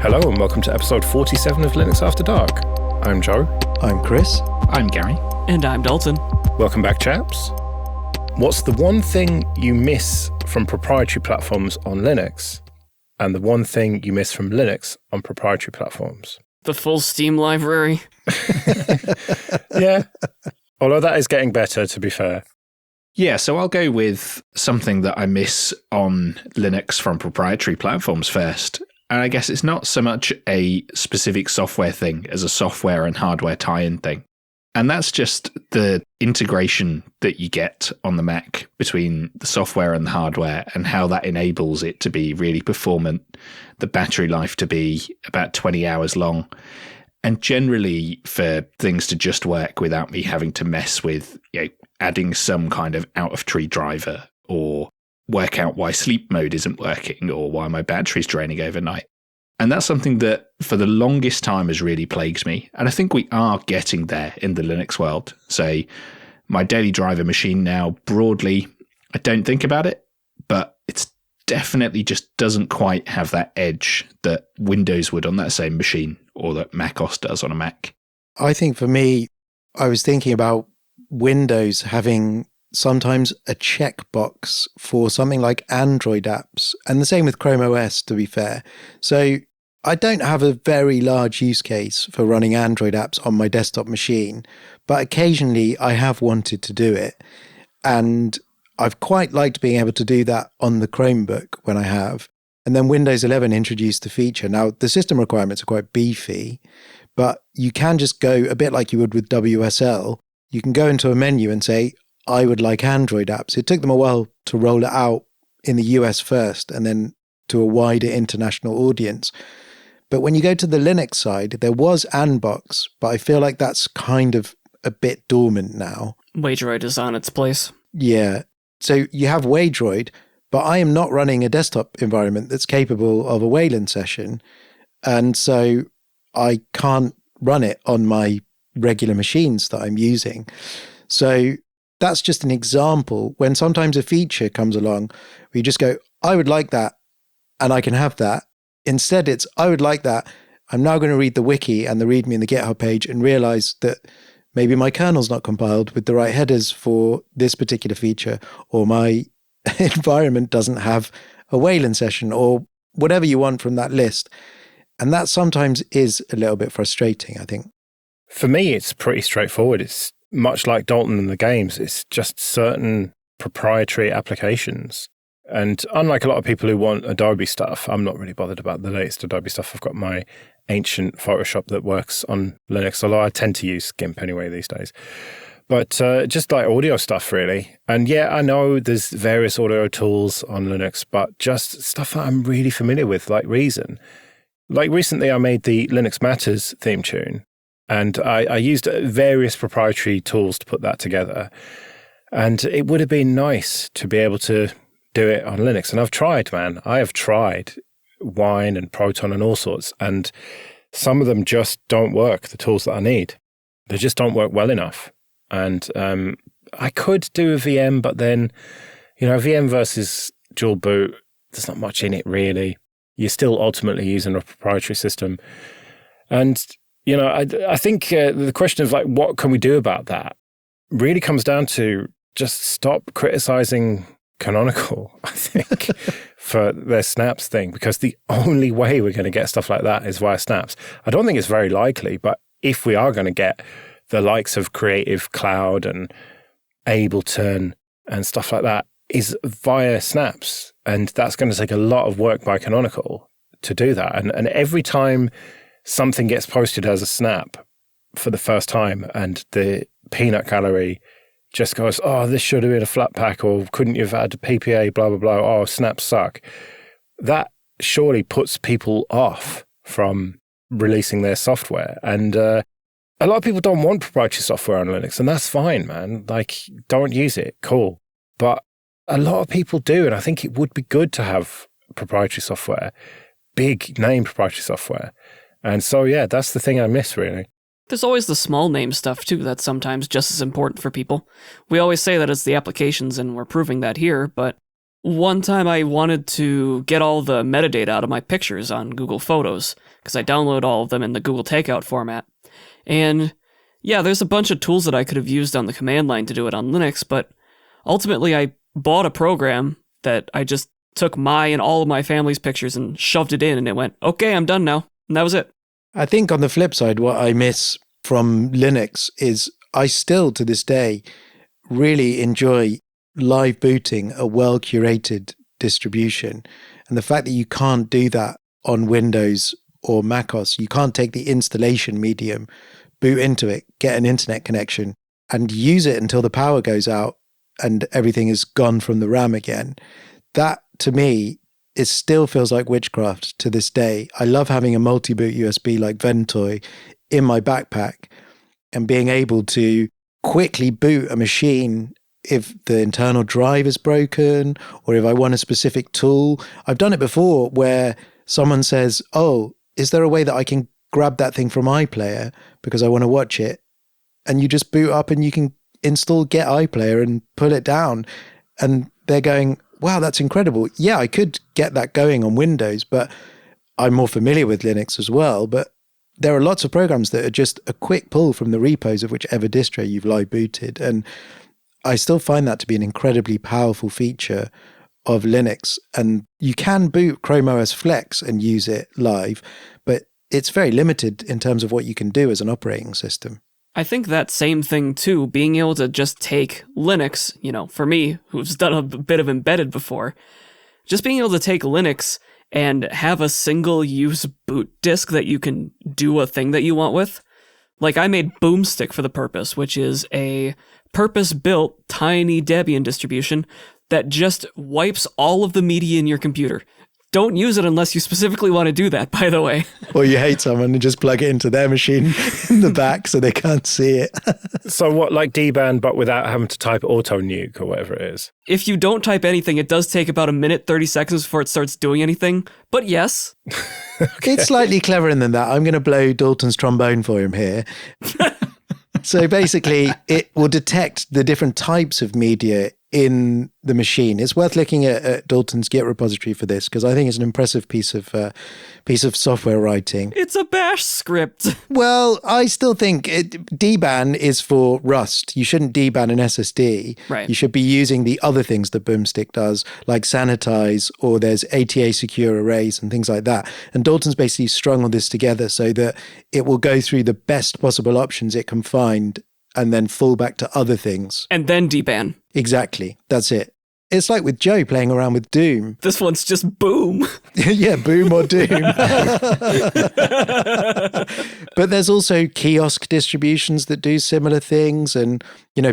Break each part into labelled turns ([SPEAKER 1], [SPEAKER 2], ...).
[SPEAKER 1] Hello and welcome to episode 47 of Linux After Dark. I'm Joe.
[SPEAKER 2] I'm Chris.
[SPEAKER 3] I'm Gary.
[SPEAKER 4] And I'm Dalton.
[SPEAKER 1] Welcome back, chaps. What's the one thing you miss from proprietary platforms on Linux and the one thing you miss from Linux on proprietary platforms?
[SPEAKER 4] The full Steam library.
[SPEAKER 1] Yeah. Although that is getting better, to be fair.
[SPEAKER 3] Yeah, so I'll go with something that I miss on Linux from proprietary platforms first. And I guess it's not so much a specific software thing as a software and hardware tie-in thing. And that's just the integration that you get on the Mac between the software and the hardware and how that enables it to be really performant, the battery life to be about 20 hours long, and generally for things to just work without me having to mess with, adding some kind of out-of-tree driver or work out why sleep mode isn't working or why my battery's draining overnight. And that's something that for the longest time has really plagued me. And I think we are getting there in the Linux world. So my daily driver machine now, broadly, I don't think about it, but it's definitely just doesn't quite have that edge that Windows would on that same machine or that macOS does on a Mac.
[SPEAKER 2] I think for me, I was thinking about Windows having sometimes a checkbox for something like Android apps, and the same with Chrome OS, to be fair. So I don't have a very large use case for running Android apps on my desktop machine, but occasionally I have wanted to do it. And I've quite liked being able to do that on the Chromebook when I have. And then Windows 11 introduced the feature. Now, the system requirements are quite beefy, but you can just go a bit like you would with WSL. You can go into a menu and say, I would like Android apps. It took them a while to roll it out in the US first and then to a wider international audience. But when you go to the Linux side, there was Anbox, but I feel like that's kind of a bit dormant now.
[SPEAKER 4] Waydroid is on its place.
[SPEAKER 2] Yeah. So you have Waydroid, but I am not running a desktop environment that's capable of a Wayland session. And so I can't run it on my regular machines that I'm using. So that's just an example when sometimes a feature comes along where you just go, I would like that, and I can have that. Instead, it's, I would like that. I'm now going to read the wiki and the README and the GitHub page and realize that maybe my kernel's not compiled with the right headers for this particular feature, or my environment doesn't have a Wayland session, or whatever you want from that list. And that sometimes is a little bit frustrating, I think.
[SPEAKER 1] For me, it's pretty straightforward. It's much like Dalton in the games. It's just certain proprietary applications. And unlike a lot of people who want Adobe stuff, I'm not really bothered about the latest Adobe stuff. I've got my ancient Photoshop that works on Linux, although I tend to use GIMP anyway these days. But just like audio stuff, really. And yeah, I know there's various audio tools on Linux, but just stuff that I'm really familiar with, like Reason. Like recently I made the Linux Matters theme tune, and I used various proprietary tools to put that together. And it would have been nice to be able to do it on Linux. And I've tried, man. I have tried Wine and Proton and all sorts. And some of them just don't work, the tools that I need. They just don't work well enough. And I could do a VM, but then, VM versus dual boot, there's not much in it, really. You're still ultimately using a proprietary system. And I think the question of like, what can we do about that really comes down to just stop criticizing Canonical, I think, for their snaps thing, because the only way we're going to get stuff like that is via snaps. I don't think it's very likely, but if we are going to get the likes of Creative Cloud and Ableton and stuff like that, is via snaps. And that's going to take a lot of work by Canonical to do that. And every time something gets posted as a snap for the first time and the peanut gallery just goes, oh, this should have been a Flatpak, or couldn't you have had a PPA, blah, blah, blah, oh, snaps suck. That surely puts people off from releasing their software. And a lot of people don't want proprietary software on Linux, and that's fine, man. Like, don't use it, cool. But a lot of people do, and I think it would be good to have proprietary software, big name proprietary software. And so, yeah, that's the thing I miss, really.
[SPEAKER 4] There's always the small name stuff, too, that's sometimes just as important for people. We always say that it's the applications, and we're proving that here, but one time I wanted to get all the metadata out of my pictures on Google Photos, because I download all of them in the Google Takeout format. And yeah, there's a bunch of tools that I could have used on the command line to do it on Linux, but ultimately I bought a program that I just took my and all of my family's pictures and shoved it in, and it went, okay, I'm done now. And that was it.
[SPEAKER 2] I think on the flip side, what I miss from Linux is I still, to this day, really enjoy live booting a well-curated distribution. And the fact that you can't do that on Windows or macOS, you can't take the installation medium, boot into it, get an internet connection, and use it until the power goes out and everything is gone from the RAM again. That, to me, it still feels like witchcraft to this day. I love having a multi-boot USB like Ventoy in my backpack and being able to quickly boot a machine if the internal drive is broken or if I want a specific tool. I've done it before where someone says, oh, is there a way that I can grab that thing from iPlayer because I want to watch it? And you just boot up and you can install Get iPlayer and pull it down. And they're going, wow, that's incredible. Yeah, I could get that going on Windows, but I'm more familiar with Linux as well. But there are lots of programs that are just a quick pull from the repos of whichever distro you've live booted. And I still find that to be an incredibly powerful feature of Linux. And you can boot Chrome OS Flex and use it live, but it's very limited in terms of what you can do as an operating system.
[SPEAKER 4] I think that same thing too, being able to just take Linux, for me, who's done a bit of embedded before, just being able to take Linux and have a single use boot disk that you can do a thing that you want with. Like I made Boomstick for the purpose, which is a purpose-built tiny Debian distribution that just wipes all of the media in your computer. Don't use it unless you specifically want to do that, by the way.
[SPEAKER 2] Or you hate someone and just plug it into their machine in the back so they can't see it.
[SPEAKER 1] So what, like Dban, but without having to type auto nuke or whatever it is?
[SPEAKER 4] If you don't type anything, it does take about a minute, 30 seconds before it starts doing anything. But yes.
[SPEAKER 2] Okay. It's slightly cleverer than that. I'm going to blow Dalton's trombone for him here. So basically, it will detect the different types of media in the machine. It's worth looking at Dalton's Git repository for this because I think it's an impressive piece of software writing.
[SPEAKER 4] It's a bash script.
[SPEAKER 2] Well, I still think Dban is for Rust. You shouldn't Dban an SSD.
[SPEAKER 4] Right.
[SPEAKER 2] You should be using the other things that Boomstick does, like sanitize, or there's ATA secure arrays and things like that. And Dalton's basically strung all this together so that it will go through the best possible options it can find and then fall back to other things.
[SPEAKER 4] And then Dban.
[SPEAKER 2] Exactly. That's it. It's like with Joe playing around with Doom.
[SPEAKER 4] This one's just Boom.
[SPEAKER 2] Yeah, Boom or Doom. But there's also kiosk distributions that do similar things. And,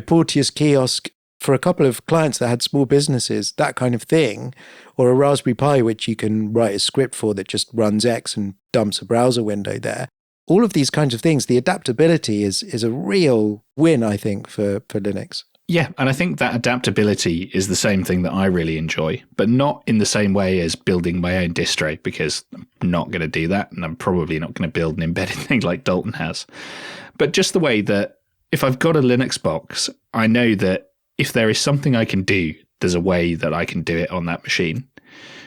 [SPEAKER 2] Porteous Kiosk, for a couple of clients that had small businesses, that kind of thing, or a Raspberry Pi, which you can write a script for that just runs X and dumps a browser window there. All of these kinds of things, the adaptability is a real win, I think, for Linux.
[SPEAKER 3] Yeah, and I think that adaptability is the same thing that I really enjoy, but not in the same way as building my own distro, because I'm not going to do that, and I'm probably not going to build an embedded thing like Dalton has. But just the way that if I've got a Linux box, I know that if there is something I can do, there's a way that I can do it on that machine.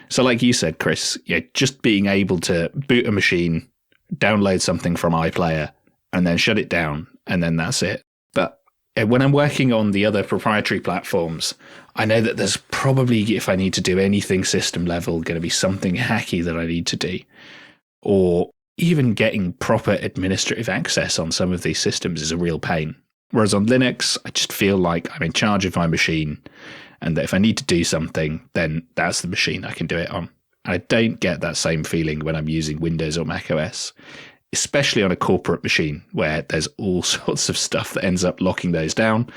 [SPEAKER 3] So like you said, Chris, just being able to boot a machine, download something from iPlayer, and then shut it down, and then that's it. But when I'm working on the other proprietary platforms, I know that there's probably, if I need to do anything system level, going to be something hacky that I need to do. Or even getting proper administrative access on some of these systems is a real pain. Whereas on Linux, I just feel like I'm in charge of my machine, and that if I need to do something, then that's the machine I can do it on. I don't get that same feeling when I'm using Windows or Mac OS, especially on a corporate machine where there's all sorts of stuff that ends up locking those down.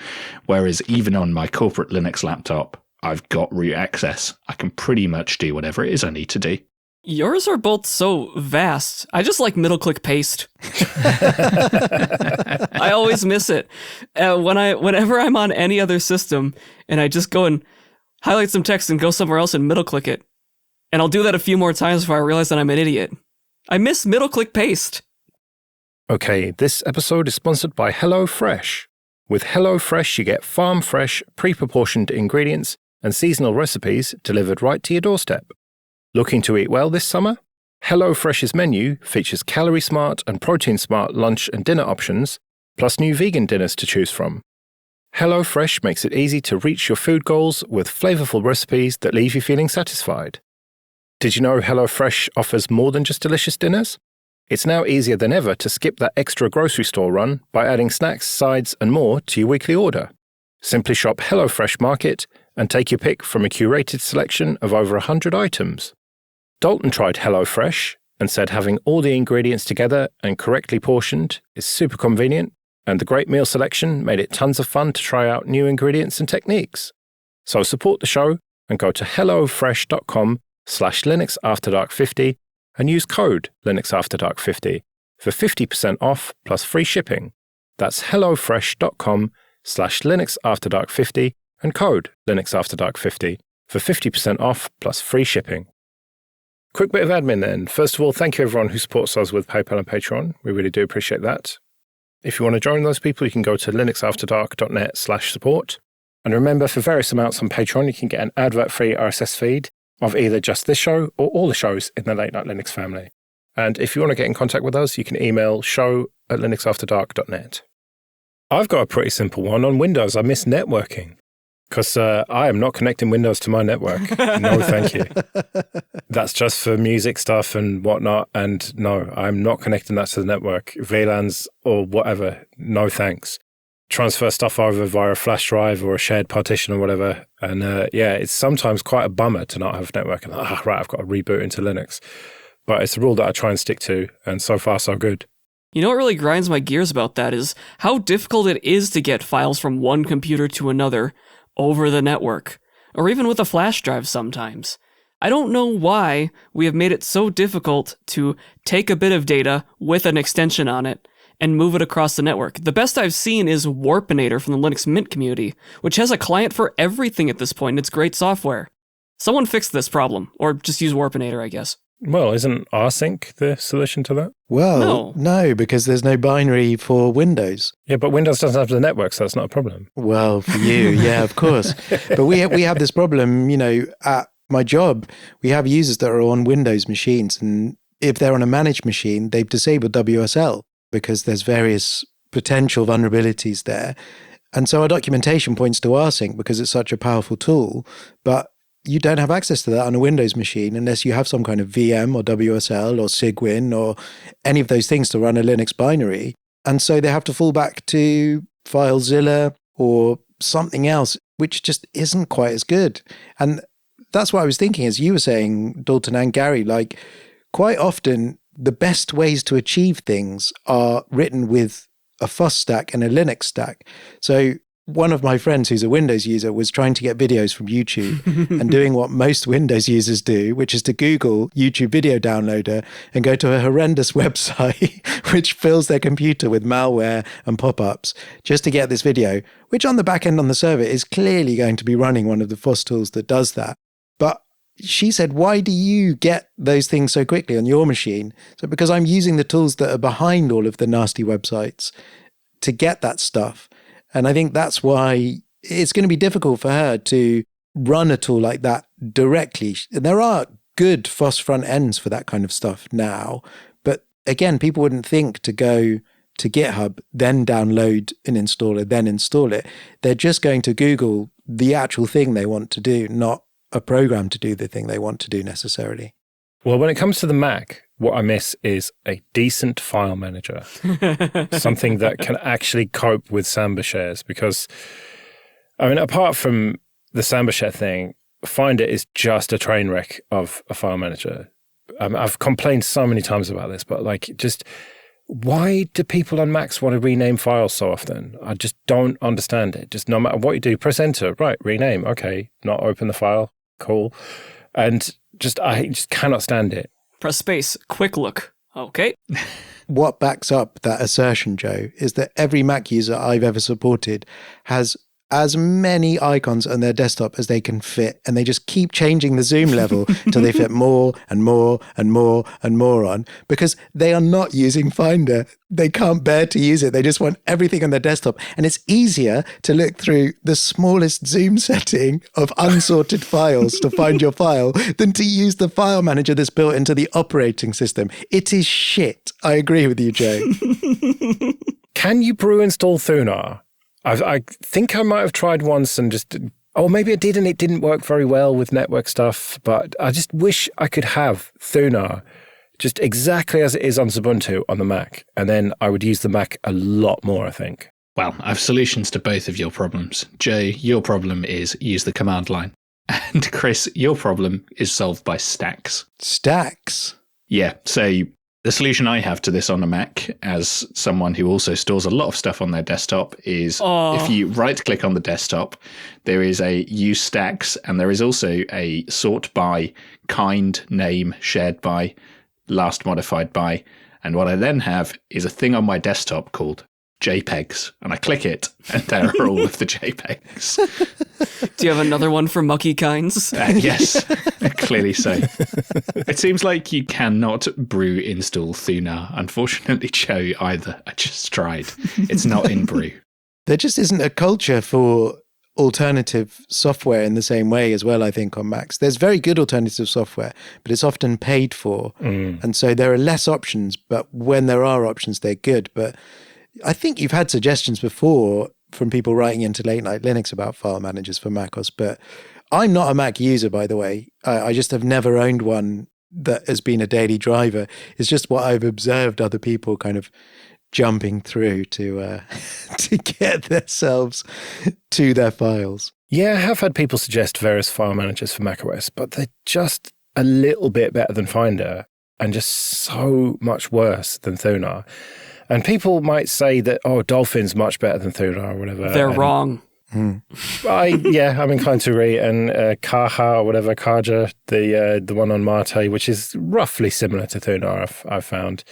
[SPEAKER 3] Whereas even on my corporate Linux laptop, I've got root access. I can pretty much do whatever it is I need to do.
[SPEAKER 4] Yours are both so vast. I just like middle-click paste. I always miss it. Whenever I'm on any other system and I just go and highlight some text and go somewhere else and middle-click it, and I'll do that a few more times before I realize that I'm an idiot. I miss middle-click paste.
[SPEAKER 1] Okay, this episode is sponsored by HelloFresh. With HelloFresh, you get farm-fresh, pre-proportioned ingredients and seasonal recipes delivered right to your doorstep. Looking to eat well this summer? HelloFresh's menu features calorie-smart and protein-smart lunch and dinner options, plus new vegan dinners to choose from. HelloFresh makes it easy to reach your food goals with flavorful recipes that leave you feeling satisfied. Did you know HelloFresh offers more than just delicious dinners? It's now easier than ever to skip that extra grocery store run by adding snacks, sides, and more to your weekly order. Simply shop HelloFresh Market and take your pick from a curated selection of over 100 items. Dalton tried HelloFresh and said having all the ingredients together and correctly portioned is super convenient, and the great meal selection made it tons of fun to try out new ingredients and techniques. So support the show and go to hellofresh.com/LinuxAfterDark50 and use code LinuxAfterDark50 for 50% off plus free shipping. That's hellofresh.com/LinuxAfterDark50 and code LinuxAfterDark50 for 50% off plus free shipping. Quick bit of admin then. First of all, thank you everyone who supports us with PayPal and Patreon. We really do appreciate that. If you want to join those people, you can go to linuxafterdark.net/support. And remember, for various amounts on Patreon, you can get an advert-free RSS feed of either just this show or all the shows in the Late Night Linux family. And if you want to get in contact with us, you can email show@linuxafterdark.net. I've got a pretty simple one. On Windows, I miss networking because I am not connecting Windows to my network. No, thank you. That's just for music stuff and whatnot. And no, I'm not connecting that to the network. VLANs or whatever, no thanks. Transfer stuff over via a flash drive or a shared partition or whatever. And it's sometimes quite a bummer to not have networking. Right, I've got to reboot into Linux. But it's a rule that I try and stick to. And so far, so good.
[SPEAKER 4] You know what really grinds my gears about that is how difficult it is to get files from one computer to another over the network, or even with a flash drive sometimes. I don't know why we have made it so difficult to take a bit of data with an extension on it and move it across the network. The best I've seen is Warpinator from the Linux Mint community, which has a client for everything at this point, and it's great software. Someone fix this problem, or just use Warpinator, I guess.
[SPEAKER 1] Well, isn't rsync the solution to that?
[SPEAKER 2] Well, no, because there's no binary for Windows.
[SPEAKER 1] Yeah, but Windows doesn't have the network, so that's not a problem.
[SPEAKER 2] Well, for you, yeah, of course. But we have this problem, at my job, we have users that are on Windows machines, and if they're on a managed machine, they've disabled WSL because there's various potential vulnerabilities there. And so our documentation points to rsync because it's such a powerful tool, but you don't have access to that on a Windows machine unless you have some kind of VM or WSL or Cygwin or any of those things to run a Linux binary. And so they have to fall back to FileZilla or something else, which just isn't quite as good. And that's what I was thinking, as you were saying, Dalton and Gary, like quite often the best ways to achieve things are written with a FOSS stack and a Linux stack. So one of my friends who's a Windows user was trying to get videos from YouTube and doing what most Windows users do, which is to Google YouTube video downloader and go to a horrendous website which fills their computer with malware and pop-ups just to get this video, which on the back end on the server is clearly going to be running one of the FOSS tools that does that. But she said, why do you get those things so quickly on your machine? So because I'm using the tools that are behind all of the nasty websites to get that stuff. And I think that's why it's going to be difficult for her to run a tool like that directly. And there are good FOSS front ends for that kind of stuff now. But again, people wouldn't think to go to GitHub, then download an installer, then install it. They're just going to Google the actual thing they want to do, not a program to do the thing they want to do necessarily.
[SPEAKER 1] Well, when it comes to the Mac, what I miss is a decent file manager, something that can actually cope with Samba shares. Because, I mean, apart from the Samba share thing, Finder is just a train wreck of a file manager. I've complained so many times about this, but why do people on Macs want to rename files so often? I just don't understand it. Just no matter what you do, press enter, right, rename, okay, not open the file, cool. And I just cannot stand it.
[SPEAKER 4] Press space, quick look. Okay.
[SPEAKER 2] What backs up that assertion, Joe, is that every Mac user I've ever supported has as many icons on their desktop as they can fit, and they just keep changing the zoom level until they fit more and more and more and more on, because they are not using Finder. They can't bear to use it. They just want everything on their desktop. And it's easier to look through the smallest zoom setting of unsorted files to find your file than to use the file manager that's built into the operating system. It is shit. I agree with you, Joe.
[SPEAKER 1] Can you brew install Thunar? I think I might have tried once and just, or maybe I did and it didn't work very well with network stuff, but I just wish I could have Thunar just exactly as it is on Ubuntu on the Mac. And then I would use the Mac a lot more, I think.
[SPEAKER 3] Well, I have solutions to both of your problems. Joe, your problem is use the command line. And Chris, your problem is solved by stacks.
[SPEAKER 2] Stacks?
[SPEAKER 3] Yeah, so the solution I have to this on a Mac, as someone who also stores a lot of stuff on their desktop, is if you right-click on the desktop, there is a use stacks, and there is also a sort by, kind, name, shared by, last modified by. And what I then have is a thing on my desktop called JPEGs, and I click it, and there are all of the JPEGs.
[SPEAKER 4] Do you have another one for mucky kinds?
[SPEAKER 3] Yes, clearly so. It seems like you cannot brew install Thunar. Unfortunately, Joe, either. I just tried. It's not in brew.
[SPEAKER 2] There just isn't a culture for alternative software in the same way as well, I think, on Macs. There's very good alternative software, but it's often paid for. And so there are less options, but when there are options, they're good. But I think you've had suggestions before from people writing into Late Night Linux about file managers for macOS, but I'm not a Mac user, by the way. I just have never owned one that has been a daily driver. It's just what I've observed other people kind of jumping through to get themselves to their files.
[SPEAKER 1] Yeah, I have had people suggest various file managers for macOS, but they're just a little bit better than Finder and just so much worse than Thunar. And people might say that, Dolphin's much better than Thunar or whatever.
[SPEAKER 4] They're wrong.
[SPEAKER 1] I'm inclined to agree. And Kaja or whatever, Kaja, the one on Mate, which is roughly similar to Thunar, I've found.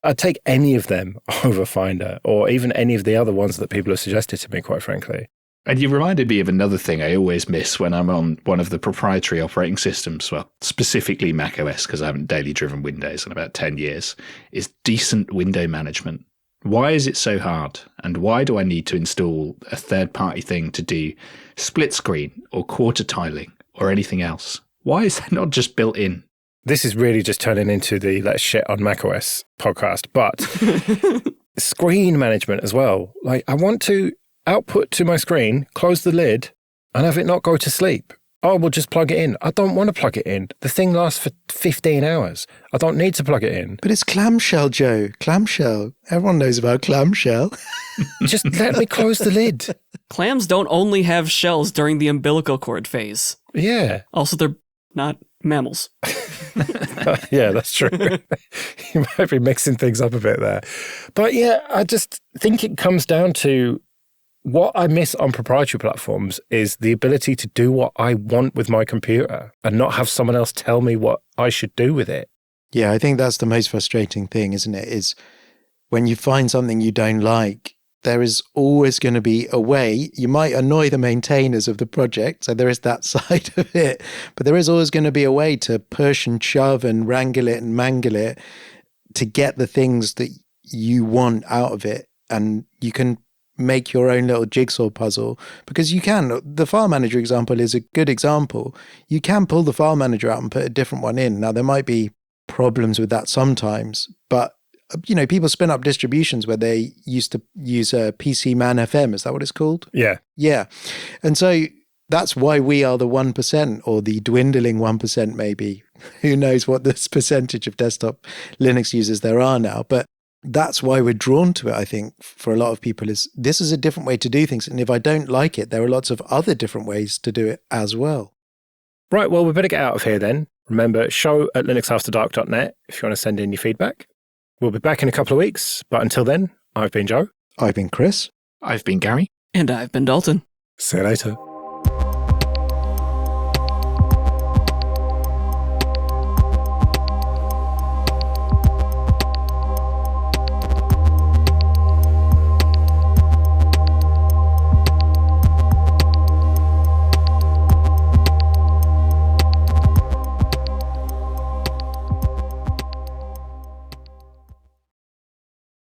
[SPEAKER 1] I'd take any of them over Finder, or even any of the other ones that people have suggested to me, quite frankly.
[SPEAKER 3] And you reminded me of another thing I always miss when I'm on one of the proprietary operating systems, well, specifically macOS, because I haven't daily driven Windows in about 10 years, is decent window management. Why is it so hard? And why do I need to install a third-party thing to do split screen or quarter tiling or anything else? Why is that not just built in?
[SPEAKER 1] This is really just turning into the Let's Shit on macOS podcast, but screen management as well. Like, I want to output to my screen, close the lid, and have it not go to sleep. We'll just plug it in. I don't want to plug it in. The thing lasts for 15 hours. I don't need to plug it in.
[SPEAKER 2] But it's clamshell, Joe. Clamshell. Everyone knows about clamshell.
[SPEAKER 1] Just let me close the lid.
[SPEAKER 4] Clams don't only have shells during the umbilical cord phase.
[SPEAKER 1] Yeah.
[SPEAKER 4] Also, they're not mammals.
[SPEAKER 1] Yeah, that's true. You might be mixing things up a bit there. But yeah, I just think it comes down to what I miss on proprietary platforms is the ability to do what I want with my computer and not have someone else tell me what I should do with it.
[SPEAKER 2] Yeah, I think that's the most frustrating thing, isn't it? Is when you find something you don't like, there is always going to be a way. You might annoy the maintainers of the project, so there is that side of it, but there is always going to be a way to push and shove and wrangle it and mangle it to get the things that you want out of it. And you can make your own little jigsaw puzzle, because you can. The file manager example is a good example. You can pull the file manager out and put a different one in. Now, there might be problems with that sometimes, but people spin up distributions where they used to use a PC Man FM. Is that what it's called?
[SPEAKER 1] Yeah.
[SPEAKER 2] Yeah. And so that's why we are the 1%, or the dwindling 1% maybe. Who knows what this percentage of desktop Linux users there are now. But that's why we're drawn to it, I think, for a lot of people, is this is a different way to do things. And if I don't like it, there are lots of other different ways to do it as well.
[SPEAKER 1] Right, well, we better get out of here then. Remember, show@linuxafterdark.net if you want to send in your feedback. We'll be back in a couple of weeks, but until then, I've been Joe.
[SPEAKER 2] I've been Chris.
[SPEAKER 3] I've been Gary.
[SPEAKER 4] And I've been Dalton.
[SPEAKER 1] See you later.